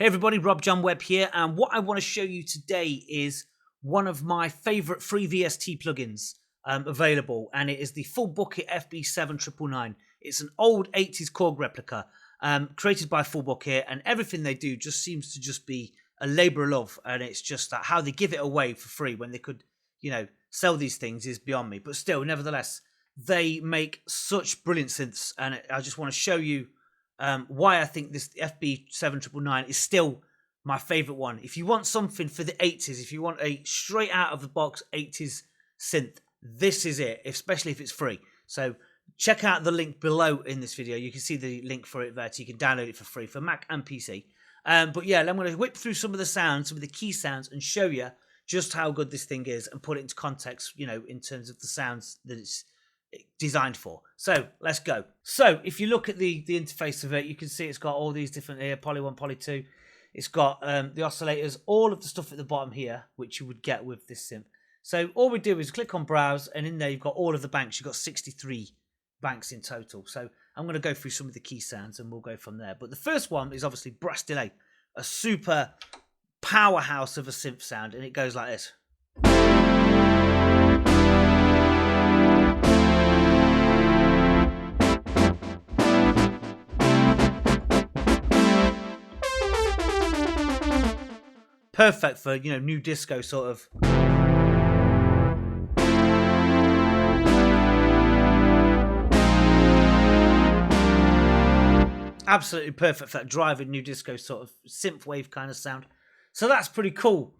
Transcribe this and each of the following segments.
Hey everybody, Rob John Webb here, and what I want to show you today is one of my favorite free VST plugins available, and it is the Full Bucket FB7999. It's an old 80s Korg replica created by Full Bucket, and everything they do just seems to just be a labor of love, and it's just that how they give it away for free when they could, sell these things is beyond me. But still, nevertheless, they make such brilliant synths, and I just want to show you why I think this FB7999 is still my favorite one. If you want something for the 80s, if you want a straight out of the box 80s synth, this is it, especially if it's free. So check out the link below in this video. You can see the link for it there, so you can download it for free for Mac and PC. But yeah, I'm going to whip through some of the sounds, some of the key sounds, and show you just how good this thing is and put it into context, in terms of the sounds that it's designed for. So let's go. So if you look at the interface of it, you can see it's got all these different here, poly 1, poly 2. It's got the oscillators, all of the stuff at the bottom here, which you would get with this synth. So all we do is click on browse, and in there you've got all of the banks. You've got 63 banks in total. So I'm going to go through some of the key sounds and we'll go from there. But the first one is obviously brass delay, a super powerhouse of a synth sound, and it goes like this. Perfect for, new disco sort of. Absolutely perfect for that driving new disco sort of synthwave kind of sound. So that's pretty cool.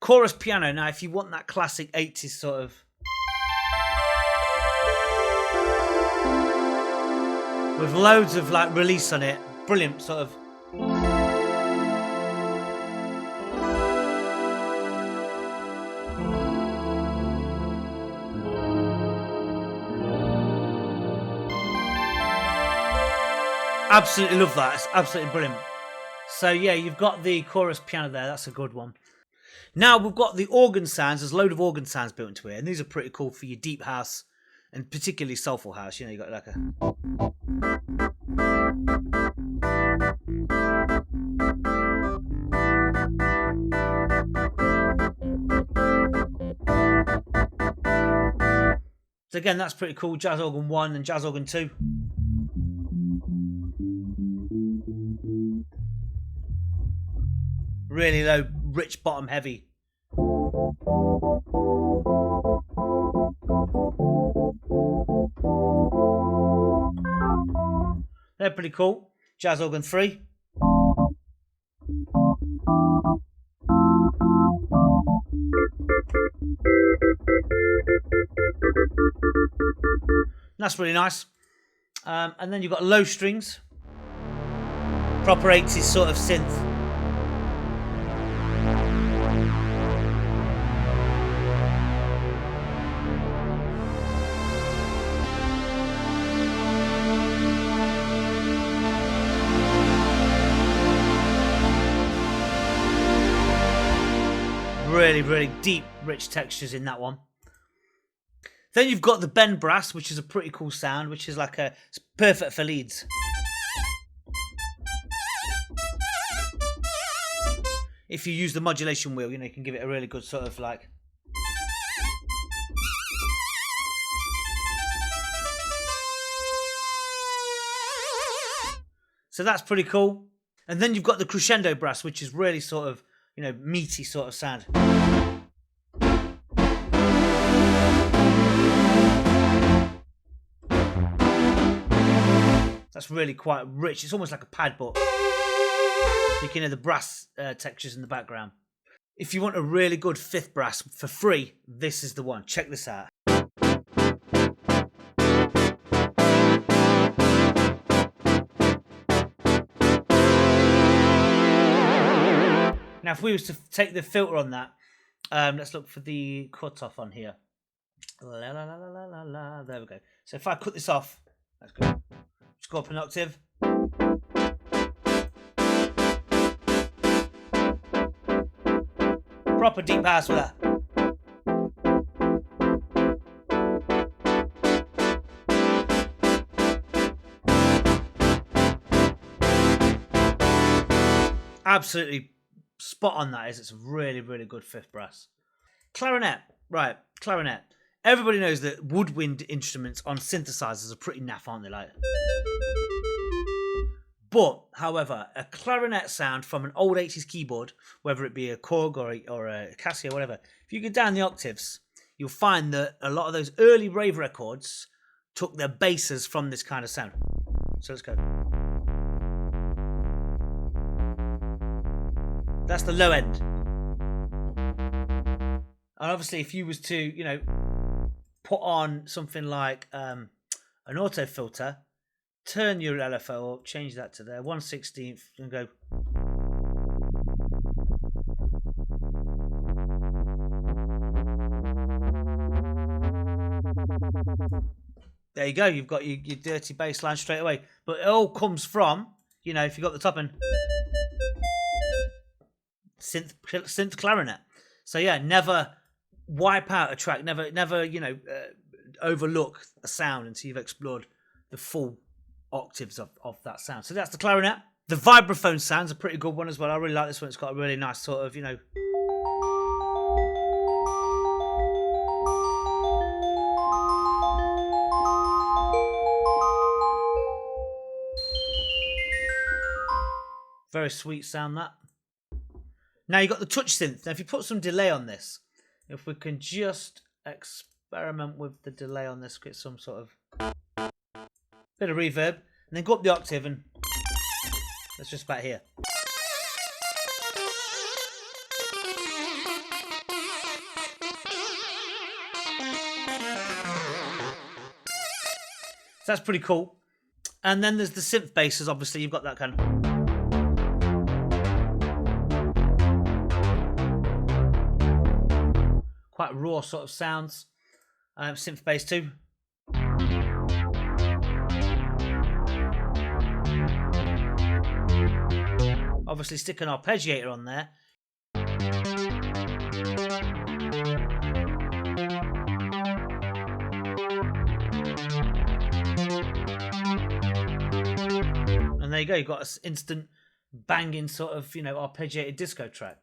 Chorus piano. Now, if you want that classic 80s sort of, with loads of like release on it, brilliant sort of. Absolutely love that. It's absolutely brilliant. So yeah, you've got the chorus piano there. That's a good one. Now we've got the organ sounds. There's a load of organ sounds built into it, and these are pretty cool for your deep house and particularly soulful house. You got like a. So again, that's pretty cool. Jazz organ 1 and jazz organ 2. Really low, rich bottom heavy. They're pretty cool. Jazz organ 3. That's really nice. And then you've got low strings. Proper 80s sort of synth. Really, really deep, rich textures in that one. Then you've got the bend brass, which is a pretty cool sound, which is like it's perfect for leads. If you use the modulation wheel, you can give it a really good sort of like. So that's pretty cool. And then you've got the crescendo brass, which is really sort of, meaty sort of sound. That's really quite rich. It's almost like a pad, but you can hear the brass textures in the background. If you want a really good fifth brass for free, this is the one. Check this out. Now, if we was to take the filter on that, let's look for the cutoff on here. La, la, la, la, la, la. There we go. So if I cut this off, that's good. Just go up an octave. Proper deep house with that. Absolutely spot on that is. It's a really, really good fifth brass. Clarinet. Right, clarinet. Everybody knows that woodwind instruments on synthesizers are pretty naff, aren't they? Like, but, however, a clarinet sound from an old 80s keyboard, whether it be a Korg or a Casio, whatever, if you go down the octaves, you'll find that a lot of those early rave records took their basses from this kind of sound. So let's go. That's the low end. And obviously, if you was to, you know, put on something like an auto filter, turn your LFO up, change that to there, 1/16, and go. There you go, you've got your dirty bass line straight away. But it all comes from, you know, if you've got the top end, synth clarinet. So yeah, never wipe out a track, never you know, overlook a sound until you've explored the full octaves of that sound. So that's the clarinet. The vibraphone sound's a pretty good one as well. I really like this one. It's got a really nice sort of, you know, very sweet sound that. Now you've got the touch synth. Now if you put some delay on this, if we can just experiment with the delay on this, get some sort of bit of reverb, and then go up the octave, and that's just about here. So that's pretty cool. And then there's the synth basses. Obviously, you've got that kind of. Quite raw sort of sounds. Synth bass too. Obviously stick an arpeggiator on there. And there you go, you've got an instant banging sort of, you know, arpeggiated disco track.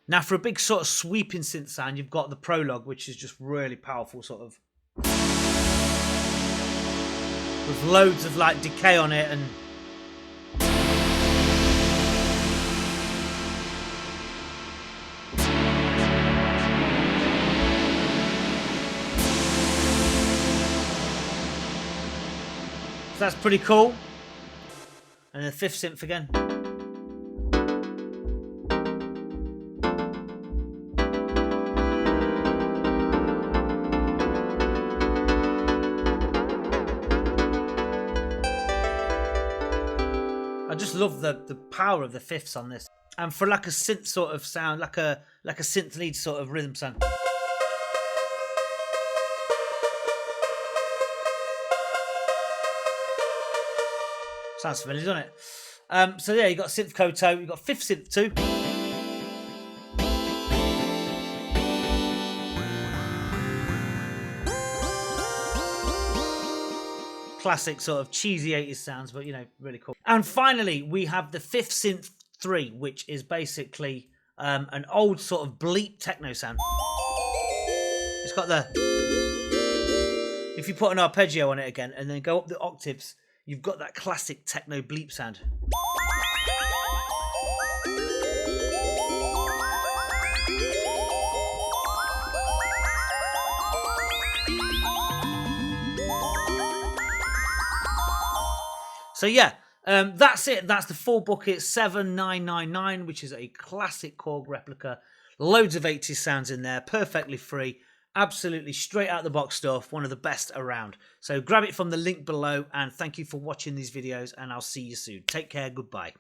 Now for a big sort of sweeping synth sound, you've got the Prologue, which is just really powerful sort of. With loads of like decay on it and. So that's pretty cool. And the fifth synth again. I just love the power of the fifths on this. And for like a synth sort of sound, like a synth lead sort of rhythm sound. Sounds familiar, doesn't it? So yeah, you got synth koto, you got fifth synth too. Classic sort of cheesy 80s sounds, but you know, really cool. And finally, we have the fifth synth 3, which is basically an old sort of bleep techno sound. It's got the. If you put an arpeggio on it again and then go up the octaves, you've got that classic techno bleep sound. So yeah, that's it. That's the full bucket 7999, which is a classic Korg replica. Loads of 80s sounds in there, perfectly free. Absolutely straight out the box stuff, one of the best around. So grab it from the link below, and thank you for watching these videos, and I'll see you soon. Take care, goodbye.